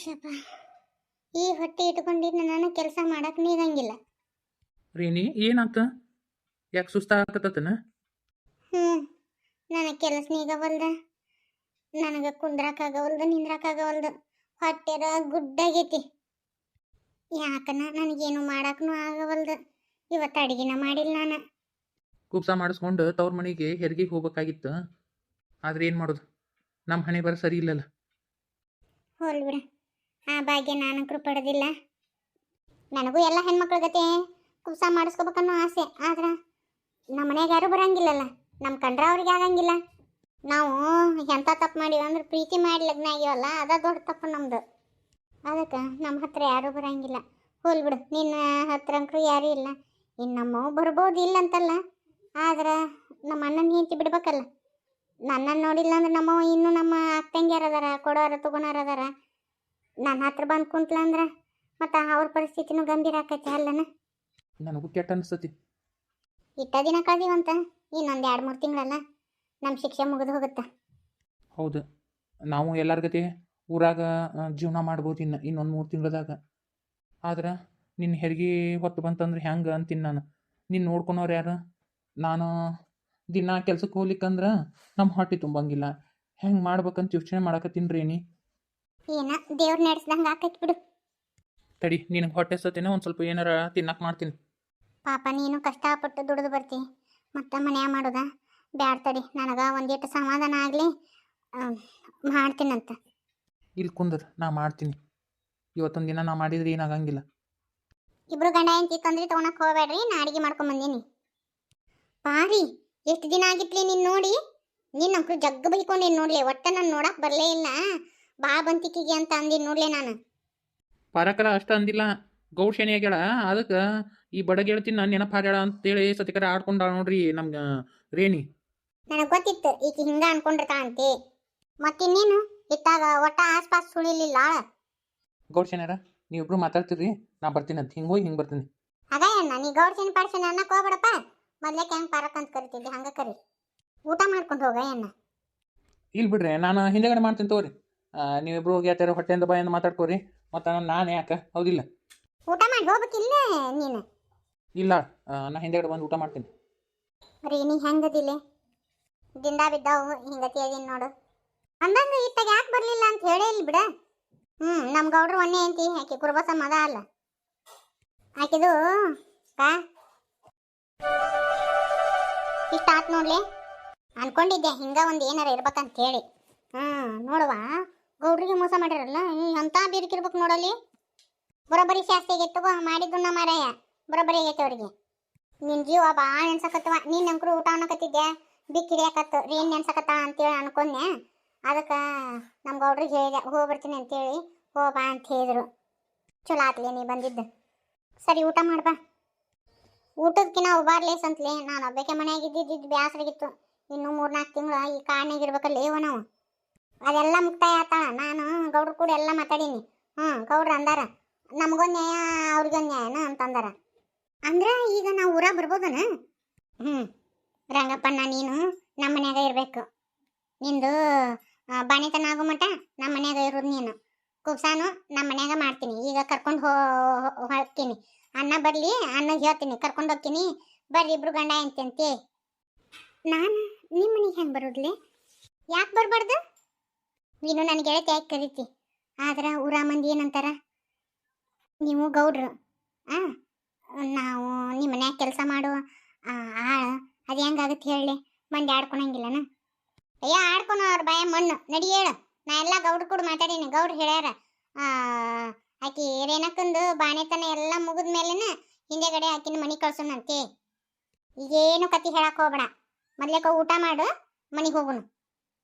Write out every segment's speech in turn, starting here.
ಶಪ ಈ ಹೊಟ್ಟೆ ಇಟ್ಕೊಂಡಿದ್ದು ನಾನು ಕೆಲಸ ಮಾಡಕ್ಕೆ ನೀಗಂಗಿಲ್ಲ. ರೀನಿ ಏನಾತ? ಯಾಕೆ ಸುಸ್ತಾಗತ್ತತನ? ನನಗೆ ಕೆಲಸ ನೀಗವಲ್ದ, ನನಗೆ ಕುಂದ್ರಕ್ಕಾಗವಲ್ದು, ನಿಂದ್ರಕ್ಕಾಗವಲ್ದು. ಹೊಟ್ಟೆರ ಗುಡ್ಡಾಗೈತಿ. ಯಾಕನ ನನಗೇನು ಮಾಡಕ್ಕೂ ಆಗವಲ್ದು. ಇವತ್ತು ಅಡಿಗೆನ ಮಾಡಿಲ್ಲ ನಾನು. ಕುಬ್ಸ ಮಾಡಿಸ್ಕೊಂಡು ತವ್ರ ಮನೆಗೆ ಹೆರಿಗೆ ಹೋಗ್ಬೇಕಾಗಿತ್ತು. ಆದ್ರೆ ಏನು ಮಾಡೋದು, ನಮ್ಮ ಹಣೆ ಬರ ಸರಿ ಇಲ್ಲಲ್ಲ. ಹೋಲ್ ಬಿಡ, ಆ ಭಾಗ್ಯ ನಾನಂಕರು ಪಡೆದಿಲ್ಲ. ನನಗೂ ಎಲ್ಲ ಹೆಣ್ಮಕ್ಳ ಗತೆ ಕುಬ್ಸ ಮಾಡಿಸ್ಕೋಬೇಕನ್ನೋ ಆಸೆ. ಆದ್ರೆ ನಮ್ಮ ಮನೆಯಾಗ ಯಾರು ಬರಂಗಿಲ್ಲಲ್ಲ, ನಮ್ಮ ಕಂಡ್ರ ಅವ್ರಿಗೆ ಆಗಂಗಿಲ್ಲ. ನಾವು ಎಂಥ ತಪ್ಪು ಮಾಡೀವಿ ಅಂದ್ರೆ ಪ್ರೀತಿ ಮಾಡಿ ಲಗ್ನ ಆಗ್ಯವಲ್ಲ, ಅದ ದೊಡ್ಡ ತಪ್ಪು ನಮ್ಮದು. ಅದಕ್ಕೆ ನಮ್ಮ ಹತ್ರ ಯಾರೂ ಬರಂಗಿಲ್ಲ. ಹೋಲ್ ಬಿಡು, ನಿನ್ನ ಹತ್ರ ಅಂಕರು ಯಾರೂ ಇಲ್ಲ. ಇನ್ನು ನಮ್ಮವು ಬರ್ಬೋದು ಇಲ್ಲ ಅಂತಲ್ಲ, ಆದ್ರೆ ನಮ್ಮ ಅಣ್ಣನ ಹೆಂಡತಿ ಬಿಡ್ಬೇಕಲ್ಲ. ನನ್ನನ್ನು ನೋಡಿಲ್ಲ ಅಂದ್ರೆ ನಮ್ಮವ ಇನ್ನೂ ನಮ್ಮ ಅಕ್ಕಂಗ್ಯಾರ ಅದಾರ, ಕೊಡೋರ ತಗೊಳಾರ ಅದಾರ. ನನ್ನ ಹತ್ರ ಬಂದು ಕುಂತ್ಲ ಅಂದ್ರೆ ಮತ್ತು ಅವ್ರ ಪರಿಸ್ಥಿತಿನೂ ಗಂಭೀರ ಆಕೈತೆ ಅಲ್ಲನ. ನನಗೂ ಕೆಟ್ಟ ಅನಿಸ್ತತಿ. ಇಟ್ಟ ದಿನ ಕಳ್ದೀವಂತ, ಇನ್ನೊಂದು 2-3 ತಿಂಗಳಲ್ಲ ನಮ್ಮ ಶಿಕ್ಷೆ ಮುಗಿದು ಹೋಗುತ್ತೆ. ಹೌದು, ನಾವು ಎಲ್ಲರ ಗತೆ ಊರಾಗ ಜೀವನ ಮಾಡ್ಬೋದು ಇನ್ನೊಂದು 3 ತಿಂಗಳದಾಗ. ಆದ್ರೆ ನಿನ್ನ ಹೆರಿಗೆ ಹೊತ್ತು ಬಂತಂದ್ರೆ ಹೆಂಗೆ ಅಂತೀನಿ ನಾನು. ನೀನು ನೋಡ್ಕೊಳೋರು ಯಾರು? ನಾನು ದಿನ ಕೆಲ್ಸಕ್ಕೆ ಹೋಗ್ಲಿಕ್ಕಂದ್ರೆ ನಮ್ಮ ಹೊಟ್ಟೆ ತುಂಬಂಗಿಲ್ಲ. ಹೆಂಗೆ ಮಾಡ್ಬೇಕಂತ ಯೋಚನೆ ಮಾಡಕತ್ತೀನಿ ರೀ. ಏನ ದೇವ್ರು ನಡೆಸ್ದಂಗೆ ಆಕೈತಿ ಬಿಡು. ತಡಿ, ನಿನಗೆ ಹೊಟ್ಟೆ ಸತಿನ ಒಂದು ಸ್ವಲ್ಪ ಏನಾರ ತಿನ್ನಕ್ಕೆ ಮಾಡ್ತೀನಿ. ಪಾಪ ನೀನು ಕಷ್ಟಪಟ್ಟು ದುಡಿದು ಬರ್ತಿ, ಮತ್ತೆ ಮನ್ಯಾಗ ಮಾಡೋದ ಬ್ಯಾಡ್. ತಡಿ, ನನಗೆ ಒಂದಿಟ್ಟು ಸಮಾಧಾನ ಆಗಲಿ, ಮಾಡ್ತೀನಂತ. ಇಲ್ಲಿ ಕುಂದ್ರ, ನಾ ಮಾಡ್ತೀನಿ. ಇವತ್ತೊಂದು ದಿನ ನಾ ಮಾಡಿದ್ರೆ ಏನಾಗಂಗಿಲ್ಲ. ಇಬ್ರು ಗಂಡ ಹೆಂಡತಿ ತೊಂದ್ರೆ ತೊಗೊಳಕ್ಕೆ ಹೋಗ್ಬೇಡ್ರಿ, ನಾ ಅಡಿಗೆ ಮಾಡ್ಕೊಂಬಂದೀನಿ. ಪಾರಿ, ಎಷ್ಟು ದಿನ ಆಗಿತ್ಲಿ ನೀನು ನೋಡಿ. ನೀನು ಅಂಕರು ಜಗ್ಗ ಬೈಕೊಂಡೇನು ನೋಡ್ಲಿ, ಒಟ್ಟೆ ನಾನು ನೋಡಕ್ಕೆ ಬರಲೇ ಇಲ್ಲ. ಬಾ ಬಂತಿಕ್ಕಿಗೆ ಅಂತ ಅಂದಿನಿ ನೋಡ್ಲಿ ನಾನು. ಪರಕರ ಅಷ್ಟ ಅಂದಿಲ್ಲ, ಗೌಡ್ ಶನಿ ಆಗ್ಯಾಳ. ಅದಕ್ಕೆ ಈ ಬಡಗೇಳ್ತೀನಿ ನಾನು ನೆನಪು ಹಾರ್ಯಾಳ ಅಂತೇಳಿ ಸತಿಕರ ಆಡ್ಕೊಂಡಾಳ ನೋಡ್ರಿ ನಮ್ಗೆ ರೇಣಿ. ನನಗೆ ಗೊತ್ತಿತ್ತು ಈಕಿ ಹಿಂಗ ಅನ್ಕೊಂಡಿರ್ತಾಳ ಅಂತೆ. ಮತ್ತಿನ್ನೇನು ಇತ್ತಾಗ ಒಟ್ಟ ಆಸ್ಪಾಸ್ ಸುಳಿಲಿಲ್ಲ. ಗೌಡ್ ಶನಿಯಾರ ನೀವಿಬ್ರು ಮಾತಾಡ್ತೀರಿ, ನಾ ಬರ್ತೀನಿ ಅಂತ. ಹಿಂಗೆ ಹೋಗಿ ಹಿಂಗೆ ಬರ್ತೀನಿ. ಅದೇ ಅಣ್ಣ, ನೀ ಗೌಡ್ ಶನಿ ಪಾಡ್ಸನಿ ಅನ್ನಕ್ಕೆ ಹೋಗ್ಬೇಡಪ್ಪ. ಮೊದ್ಲೇಕೆ ಹೆಂಗೆ ಪಾರಕ್ ಅಂತ ಕರಿತಿದ್ದೆ ಹಂಗೆ ಕರಿ. ಊಟ ಮಾಡ್ಕೊಂಡು ಹೋಗ ಅಣ್ಣ. ಇಲ್ಲಿ ಬಿಡ್ರಿ, ನಾನು ಹಿಂದೆಗಡೆ ಮಾಡ್ತೀನಿ ತಗೋರಿ. ನೀವಿಬ್ರು ಹೋಗಿ ಯಾತ್ಯಾರ ಹೊಟ್ಟೆಯಿಂದ ಬಾಯಿಂದ ಮಾತಾಡ್ಕೋರಿ. ಮತ್ತು ನಾನು ಯಾಕೆ ಹೌದಿಲ್ಲ? ಊಟ ಮಾಡಿ ಹೋಗ್ಬೇಕಿಲ್ಲ ನೀನು? ಇಲ್ಲ, ನಾ ಹಿಂದೆಗಡೆ ಬಂದು ಊಟ ಮಾಡ್ತೀನಿ. ರೀ ನೀ ಹೆಂಗದಿಲ್ಲ? ದಿಂದ ಬಿದ್ದಾವು ಹಿಂಗತಿ ಅದೀನಿ ನೋಡು. ಅಂದಂಗ ಇತ್ತಾಗ ಯಾಕೆ ಬರಲಿಲ್ಲ ಅಂತ ಹೇಳೇ ಇಲ್ಲ ಬಿಡ. ನಮ್ಮ ಗೌಡ್ರು ಒನ್ನೆ ಅಂತಿ, ಆಕೆ ಕುರ್ಬಸ ಮದ ಅಲ್ಲ ಆಕಿದು. ಇಷ್ಟ ಆತ್ ನೋಡ್ಲಿ. ಅನ್ಕೊಂಡಿದ್ದೆ ಹಿಂಗ ಒಂದು ಏನಾರ ಇರ್ಬೇಕಂತ ಹೇಳಿ. ನೋಡುವ, ಗೌಡ್ರಿಗೆ ಮೋಸ ಮಾಡಿರಲ್ಲ, ಅಂತ ಬೇರಿಕಿರ್ಬೇಕು ನೋಡಲ್ಲಿ. ಬರೋಬ್ಬರಿ ಶಾಸ್ತಿ ಆಗೈತೆ ತಗೋ, ಮಾಡಿದ್ದು ನಾ ಮಾರಾಯ ಬರೋಬ್ಬರಿ ಆಗೈತೆ ಅವ್ರಿಗೆ. ನಿನ್ನ ಜೀವ ಭಾಳ ನೆನ್ಸಕತ್ತವ. ನೀನು ನಂಕರು ಊಟ ಅನ್ನಕತ್ತಿದ್ದೆ, ಬಿಕ್ ಹಿಡಿಯಕತ್ತು ರೀನ್ ನೆನ್ಸಕತ್ತ ಅಂತೇಳಿ ಅನ್ಕೊಂಡೆ. ಅದಕ್ಕೆ ನಮ್ಮ ಗೌಡ್ರಿಗೆ ಹೇಳಿದೆ ಹೋಗ್ಬರ್ತೀನಿ ಅಂತೇಳಿ. ಹೋಗ್ಬಾ ಅಂತ ಹೇಳಿದ್ರು. ಚಲೋ ಆತ್ಲಿ ನೀ ಬಂದಿದ್ದು. ಸರಿ, ಊಟ ಮಾಡ್ಬಾ. ಊಟದಕ್ಕಿನ್ನ ಉಬಾರ್ಲೇಸ್ ಅಂತಲೇ ನಾನು ಒಬ್ಬಕ್ಕೆ ಮನೆಯಾಗ ಇದ್ದಿದ್ದು ಬೇಸರಾಗಿತ್ತು. ಇನ್ನೂ 3-4 ತಿಂಗಳು ಈ ಕಾರಣಾಗ ಇರ್ಬೇಕಲ್ಲ ಇವ ನಾವು. ಅದೆಲ್ಲ ಮುಕ್ತಾಯ ಆತಾಳ. ನಾನು ಗೌಡ್ರು ಕೂಡ ಎಲ್ಲ ಮಾತಾಡೀನಿ. ಗೌಡ್ರು ಅಂದಾರ ನಮಗೊಂದು ನ್ಯಾಯ ಅವ್ರಿಗೊಂದು ನ್ಯಾಯನ ಅಂತಂದಾರ. ಅಂದ್ರೆ ಈಗ ನಾವು ಊರಾಗ ಬರ್ಬೋದನ? ರಂಗಪ್ಪಣ್ಣ, ನೀನು ನಮ್ಮ ಮನ್ಯಾಗ ಇರಬೇಕು. ನಿಂದು ಬಾಣಿತನ ಆಗೋ ಮಟ ನಮ್ಮ ಮನ್ಯಾಗ ಇರೋದು ನೀನು. ಕುಬ್ಸಾನು ನಮ್ಮ ಮನ್ಯಾಗ ಮಾಡ್ತೀನಿ. ಈಗ ಕರ್ಕೊಂಡು ಹೋಗ್ತೀನಿ. ಅನ್ನ ಬರಲಿ, ಅನ್ನಗೆ ಹೇಳ್ತೀನಿ, ಕರ್ಕೊಂಡು ಹೋಗ್ತೀನಿ. ಬರ್ರಿ ಇಬ್ರು ಗಂಡ ಎಂತಿ. ನಾನು ನಿಮ್ಮ ಮನೆಗೆ ಹೆಂಗೆ ಬರೋದ್ಲೆ? ಯಾಕೆ ಬರಬಾರ್ದು? ನೀನು ನನ್ನ ಗೆಳತಿ ಯಾಕೆ ಕರೀತಿ. ಆದ್ರೆ ಊರ ಮಂದಿ ಏನಂತಾರ, ನೀವು ಗೌಡ್ರು, ನಾವು ನಿಮ್ಮ ಮನ್ಯಾಗ ಕೆಲಸ ಮಾಡೋ ಆಳು, ಅದು ಹೆಂಗಾಗುತ್ತೆ ಹೇಳಿ? ಮಂದಿ ಆಡ್ಕೊಳಂಗಿಲ್ಲನ? ಅಯ್ಯ, ಆಡ್ಕೊಳೋ ಅವ್ರ ಬಾಯ ಮಣ್ಣು. ನಡಿ ಹೇಳು, ನಾ ಎಲ್ಲ ಗೌಡ್ರು ಕೂಡ ಮಾತಾಡೀನಿ. ಗೌಡ್ರು ಹೇಳ್ಯಾರ ಆಕಿ ರೇಣಕ್ಕಂದು ಬಾಣೆತನ ಎಲ್ಲ ಮುಗಿದ ಮೇಲೆನ ಹಿಂದೆಗಡೆ ಆಕಿನ ಮನೆ ಕಳ್ಸೋಣಂತೆ. ಈಗೇನು ಕತಿ ಹೇಳಕ್ಕೆ ಹೋಗ್ಬೇಡ. ಮೊದ್ಲೇಕ ಊಟ ಮಾಡು, ಮನೆಗೆ ಹೋಗೋಣ.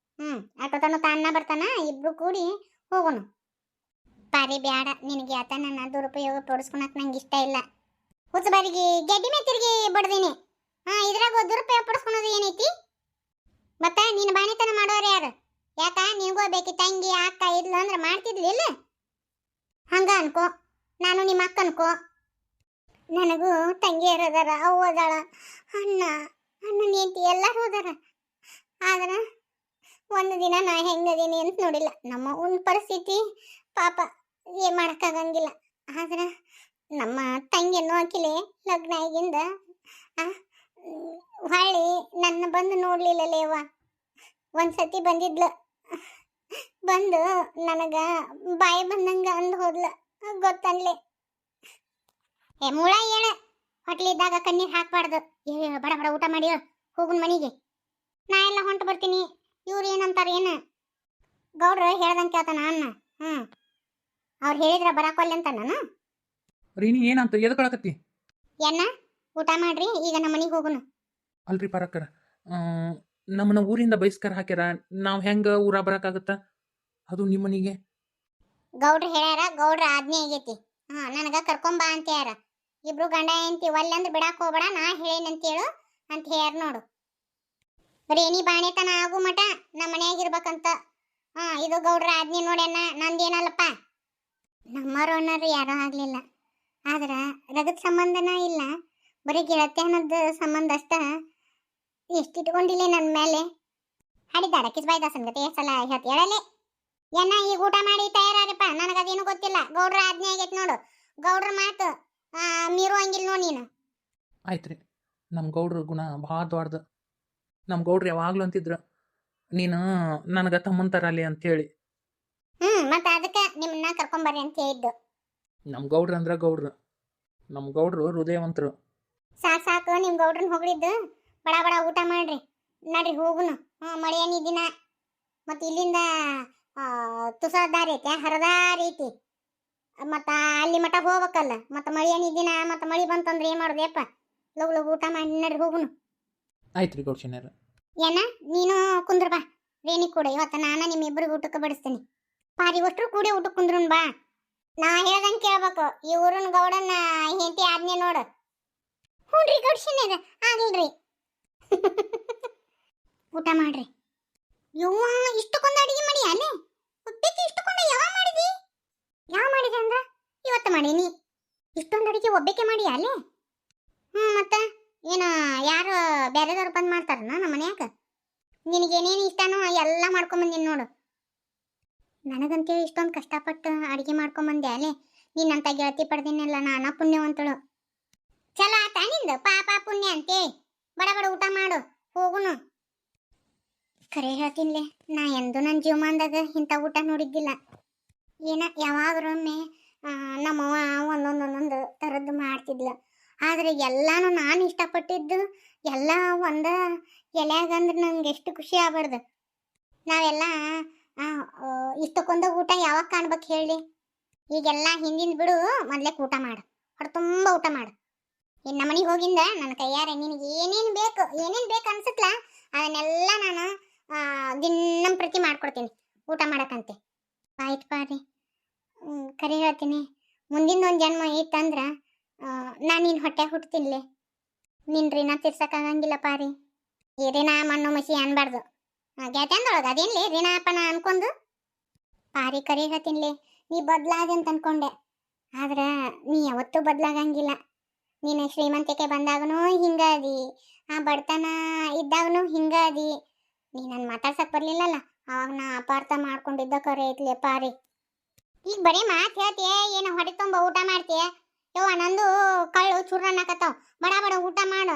ಆಟೋತನ ಅಣ್ಣ ಬರ್ತಾನ, ಇಬ್ರು ಕೂಡಿ ಹೋಗೋಣ. ಪಾರಿ ಬ್ಯಾಡ, ನಿನಗೆ ಆತ ನನ್ನ ದುರುಪಯೋಗ ಪಡಿಸ್ಕೊಳಕ್ ನಂಗೆ ಇಷ್ಟ ಇಲ್ಲ. ಹುಚ್ಚ ಬಾರಿಗೆ ಗೆಡ್ಡಿ ಮೇ ತಿರುಗಿ ಬಡ್ದೀನಿ. ಇದ್ರಾಗ ದುರುಪಯೋಗ ಪಡಿಸ್ಕೊಳೋದು ಏನೈತಿ? ಮತ್ತೆ ನೀನು ಬಾಣಿತನ ಮಾಡೋರು ಯಾರು? ಯಾಕ ನಿನಗೂ ಬೇಕಿ ತಂಗಿ ಅಕ್ಕ ಇದ್ಲು ಅಂದ್ರೆ ಮಾಡ್ತಿದ್ಲಿಲ್ಲ? ಹಂಗ ಅನ್ಕೋ, ನಾನು ನಿಮ್ಮ ಅಕ್ಕ ಅನ್ಕೋ. ನನಗೂ ತಂಗಿಯರು ಅದಾರ, ಅವ್ವ ಅದಾಳ, ಅಣ್ಣನ ಹೆಂಡತಿ ಎಲ್ಲರೂ ಅದಾರ. ಆದ್ರೆ ಒಂದು ದಿನ ನಾ ಹೆಂಗದೀನಿ ಅಂತ ನೋಡಿಲ್ಲ. ನಮ್ಮ ಒಂದು ಪರಿಸ್ಥಿತಿ ಪಾಪ ಏನ್ ಮಾಡಕ್ಕಾಗಂಗಿಲ್ಲ. ಆದ್ರ ನಮ್ಮ ತಂಗಿಯನ್ನು ಆಕಿಲೆ ಲಗ್ನ ಆಗಿಂದ ಆ, ಹೊಳ್ಳಿ ನನ್ನ ಬಂದು ನೋಡ್ಲಿಲ್ಲಲೇವ. ಒಂದ್ಸತಿ ಬಂದಿದ್ಲ, ಬಂದು ನನಗ ಬಾಯಿ ಬಂದಂಗ ಅಂದ್ ಹೋದ್ಲ. ಗೊತ್ತನ್ಲೆ ಮುಳ ಹೇಳ, ಹೊಟ್ಲಿದ್ದಾಗ ಕಣ್ಣೀರ್ ಹಾಕ್ಬಾರ್ದು. ಬಡ ಬಡ ಊಟ ಮಾಡಿ ಹೋಗುನ್ ಮನಿಗೆ. ನಾ ಎಲ್ಲ ಹೊಂಟು ಬರ್ತೀನಿ. ಇವ್ರು ಏನಂತಾರ ಏನ, ಗೌಡ್ರ ಹೇಳ್ದಂಗೆ ಕೇಳ್ತಾನ ಅನ್ನ. ಅವ್ರು ಹೇಳಿದ್ರ ಬರಾಕೊಲ್ಲೆ ಅಂತ ನಾನು. ರೀನಿ ಏನಂತ ಎದಕೊಳಕತ್ತಿ? ಏನ ಊಟ ಮಾಡ್ರಿ, ಈಗ ನಮ್ಮ ಮನಿಗೆ ಹೋಗುನು. ಅಲ್ರಿ ಪರಕ್ಕರ, ನಮ್ಮನ್ನ ಊರಿಂದ ಬಹಿಷ್ಕಾರ ಹಾಕ್ಯಾರ, ನಾವು ಹೆಂಗೆ ಊರ ಬರೋಕ್ಕಾಗತ್ತ? ಅದು ನಿಮ್ಮನಿಗೆ ಗೌಡ್ರ ಹೇಳ್ಯಾರ, ಗೌಡ್ರ ಆಜ್ಞೆ ಆಗೈತಿ. ನನಗ ಕರ್ಕೊಂಬಾ ಅಂತ ಯಾರ ಇಬ್ರು ಗಂಡ ಹೆಂಡತಿ ಒಲ್ಲೆ ಅಂದ್ರೆ ಬಿಡಾಕ್ ಹೋಗ್ಬೇಡ, ನಾ ಹೇಳೇನಂತೇಳು ಅಂತ ಹೇಳ್ಯಾರ ನೋಡು. ರೇಣಿ ಬಾಣೆತನ ಆಗು ಮಟ ನಮ್ಮ ಮನ್ಯಾಗಿರ್ಬೇಕಂತ. ಇದು ಗೌಡ್ರ ಆಜ್ಞೆ ನೋಡ್ಯಾನ, ನಂದೇನಲ್ಲಪ್ಪ. ನಮ್ಮರು ಅನ್ನೋರು ಯಾರೂ ಆಗ್ಲಿಲ್ಲ. ಆದ್ರ ರಗತ್ ಸಂಬಂಧನ ಇಲ್ಲ, ಬರೀ ಗೆಳತ್ಯಾನದ ಸಂಬಂಧ ಅಷ್ಟ. ಎಷ್ಟಿಟ್ಕೊಂಡಿಲ್ಲ ನನ್ನ ಮೇಲೆ. ಹಾಡಿದ್ದಾರ ಕಿಸ್ಬಾಯ್ ದಾಸನ್ ಗತೆ ಸಲ ಹೇಳ್ತಿ ಹೇಳಲೆ. ಏನ ಈಗ ಊಟ ಮಾಡಿ ತಯಾರಾಗಪ್ಪ, ನನಗದೇನು ಗೊತ್ತಿಲ್ಲ. ಗೌಡ್ರ ಆಜ್ಞೆ ಆಗೈತಿ ನೋಡು. ಗೌಡ್ರ ಮಾತು ಮೀರು ಹಂಗಿಲ್ಲ ನೋಡಿ ನೀನು. ಆಯ್ತು ರೀ. ನಮ್ಮ ಗೌಡ್ರ ಗುಣ ಭಾಳ ದೊಡ್ಡದು. ನಮ್ಮ ಗೌಡ್ರು ಯಾವಾಗಲೂ ಅಂತಿದ್ರು, ನೀನು ನನಗೆ ತಮ್ಮನ್ ತರಲಿ ಅಂತೇಳಿ. ಮತ್ತೆ ಅದಕ್ಕೆ ನಿಮ್ಮನ್ನ ಕರ್ಕೊಂಬರ್ರಿ ಅಂತ ಹೇಳಿದ್ದು. ನಮ್ಮ ಗೌಡ್ರು ಅಂದ್ರೆ ಗೌಡ್ರು, ನಮ್ಮ ಗೌಡ್ರು ಹೃದಯವಂತರು. ಸಾಕು ನಿಮ್ಮ ಗೌಡ್ರನ್ನ ಹೊಗಳಿದ್ದು. ಬಡ ಬಡ ಊಟ ಮಾಡ್ರಿ, ನಡ್ರಿ ಹೋಗುನು. ಮಳೆ ದಿನ ಮತ್ತು ಇಲ್ಲಿಂದ ತುಸದಾರ ಐತೆ, ಹರದಾರ ಐತಿ. ಮತ್ತು ಅಲ್ಲಿ ಮಠ ಹೋಗ್ಬೇಕಲ್ಲ. ಮತ್ತು ಮಳೆ ದಿನ ಮತ್ತು ಮಳೆ ಬಂತಂದ್ರೆ ಏನು ಮಾಡೋದಪ್ಪ? ಲಗು ಲಗು ಊಟ ಮಾಡಿ ನಡ್ರಿ ಹೋಗುನು. ಆಯ್ತು ರೀ ಗೌಡ್ಸಿನ್ಯಾರ. ಏನ ನೀನು ಕುಂದ್ರ ಬಾ, ರೇಣಿ ಕೂಡ. ಇವತ್ತು ನಾನು ನಿಮ್ಮಿಬ್ಬರಿಗೆ ಊಟಕ್ಕೆ ಬಡಿಸ್ತೀನಿ. ಪಾರಿ ಒಟ್ಟರು ಕೂಡಿ ಊಟಕ್ಕೆ ಕುಂದ್ರನ್ ಬಾ. ನಾ ಹೇಳ್ದಂಗೆ ಕೇಳ್ಬೇಕು. ಈ ಊರನ್ ಗೌಡನ್ನ ಹೆಂಡತಿ ಆಜ್ಞೆ ನೋಡು. ಹ್ಞೂನ್ರಿ ಗೌಡ್ಸಿನ್ಯಾರ, ಆಗಲ್ರಿ. ಊಟ ಮಾಡ್ರಿ. ಯವ್ವ ಇಷ್ಟಕ್ಕೊಂದು ಅಡಿಗೆ ಮಾಡಿ ಅಲ್ಲೇ ಒಬ್ಬಕ್ಕೆ ಇಷ್ಟಕ್ಕೊಂದು ಯಾವ ಮಾಡಿದಿ? ಯಾವ ಮಾಡಿದೆ ಅಂದ್ರ ಇವತ್ತು ಮಾಡೀನಿ. ಇಷ್ಟೊಂದು ಅಡಿಗೆ ಒಬ್ಬಕ್ಕೆ ಮಾಡಿ ಅಲ್ಲೇ? ಮತ್ತೆ ಏನು ಯಾರು ಬೇರೆದವ್ರು ಬಂದು ಮಾಡ್ತಾರನ ನಮ್ಮ ಮನ್ಯಾಗ? ನಿನಗೇನೇನು ಇಷ್ಟನೋ ಎಲ್ಲ ಮಾಡ್ಕೊಂಬಂದಿನಿ ನೋಡು. ನನಗಂತೇಳಿ ಇಷ್ಟೊಂದು ಕಷ್ಟಪಟ್ಟು ಅಡುಗೆ ಮಾಡ್ಕೊಂಬಂದೆ ಅಲ್ಲೇ. ನೀನಂತ ಗೆಳತಿ ಪಡೆದಿನೆಲ್ಲ ನಾನಾ ಪುಣ್ಯವಂತಳು. ಚಲೋ ಆತ ನಿಂದು ಪಾಪ ಪುಣ್ಯ ಅಂತೇಳಿ. ಬಡ ಬಡ ಊಟ ಮಾಡು, ಹೋಗುನು. ಖರೆ ಹೇಳ್ತೀನಿಲೆ, ನಾ ಎಂದೂ ನನ್ನ ಜೀವಮಾನದಾಗ ಇಂಥ ಊಟ ನೋಡಿದ್ದಿಲ್ಲ. ಏನ ಯಾವಾಗ್ರೊಮ್ಮೆ ನಮ್ಮವ್ವ ಒಂದೊಂದೊಂದೊಂದು ಥರದ್ದು ಮಾಡ್ತಿದ್ಲು. ಆದರೆ ಎಲ್ಲಾನು ನಾನು ಇಷ್ಟಪಟ್ಟಿದ್ದು ಎಲ್ಲ ಒಂದ ಎಲ್ಯಾಗಂದ್ರೆ ನಂಗೆ ಎಷ್ಟು ಖುಷಿ ಆಗ್ಬಾರ್ದು. ನಾವೆಲ್ಲ ಇಷ್ಟಕ್ಕೊಂದು ಊಟ ಯಾವಾಗ ಕಾಣ್ಬೇಕು ಹೇಳಿ? ಈಗೆಲ್ಲ ಹಿಂದಿನ ಬಿಡು, ಮೊದ್ಲೇಕ್ ಊಟ ಮಾಡು, ಹೊಟ್ಟೆ ತುಂಬ ಊಟ ಮಾಡು. ಇನ್ನು ಮನೆಗೆ ಹೋಗಿಂದ ನನ್ನ ಕೈಯಾರೆ ನಿನಗೆ ಏನೇನು ಬೇಕು ಅನ್ಸತ್ಲ ಅದನ್ನೆಲ್ಲ ನಾನು ದಿನ ಪ್ರತಿ ಮಾಡ್ಕೊಡ್ತೀನಿ ಊಟ ಮಾಡಕ್ಕಂತೆ. ಆಯ್ತು ಪಾರಿ. ಕರೆ ಹೇಳ್ತೀನಿ, ಮುಂದಿನ ಒಂದು ಜನ್ಮ ಇತ್ತಂದ್ರೆ ನಾನು ನಿನ್ನ ಹೊಟ್ಟೆ ಹುಟ್ತೀನಿಲೆ. ನಿನ್ನ ಋಣ ತೀರ್ಸಕ್ಕಾಗಂಗಿಲ್ಲ ಪಾರಿ. ಈ ಋಣ ಮಣ್ಣು ಮಸಿ ಅನ್ಬಾರ್ದು. ಗ್ಯಾಟಂದೊಳಗೆ ಅದೇನ್ಲಿ ಋಣಾಪನ ಅನ್ಕೊಂಡು. ಪಾರಿ ಕರೆ ಹೇಳ್ತೀನಿಲೆ, ನೀ ಬದಲಾದೆ ಅಂತ ಅನ್ಕೊಂಡೆ, ಆದ್ರೆ ನೀ ಯಾವತ್ತೂ ಬದಲಾಗಂಗಿಲ್ಲ. ನೀನು ಶ್ರೀಮಂತಿಕೆ ಬಂದಾಗನೂ ಹಿಂಗಾದಿ, ಬಡತನ ಇದ್ದಾಗನೂ ಹಿಂಗಾದಿ. ನೀ ನನ್ನ ಮಾತಾಡ್ಸಕ್ ಬರ್ಲಿಲ್ಲಲ್ಲ, ಅವಾಗ ನಾ ಅಪಾರ್ಥ ಮಾಡ್ಕೊಂಡಿದ್ದ ಕರೆ ಐತ್ಲೆ ಪಾರಿ. ಈಗ ಬರೀ ಮಾತು ಹೇಳ್ತೀಯ, ಏನು ಹೊಟ್ಟೆ ತುಂಬ ಊಟ ಮಾಡ್ತೀಯ? ಯವ್ವ ನಂದು ಕಳ್ಳು ಚೂರ್ಣ ಅನ್ನಕತ್ತಾವ. ಬಡ ಬಡ ಊಟ ಮಾಡು.